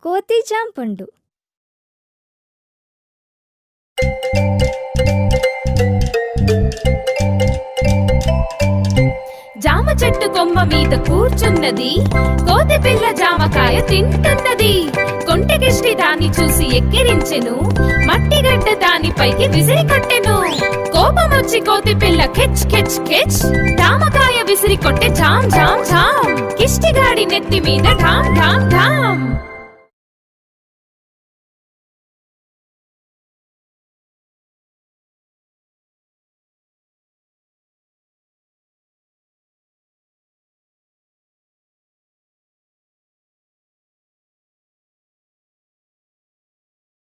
కోతి జాంపండు. జామ చెట్టు కొమ్మ మీద కూర్చున్నది, కోతి పిల్ల జామకాయ తింటున్నది. కొంటెకిష్టి దాన్ని చూసి ఎక్కిరించెను, మట్టిగడ్డ దానిపైకి విసిరి కొట్టెను. కోపమొచ్చి కోతి పిల్ల కెచ్ కెచ్ కెచ్, జామకాయ విసిరి కొట్టె ఝాం ఝాం ఝాం. కిష్టిగాడి నెత్తి మీద ఢాం ఢాం ఢాం.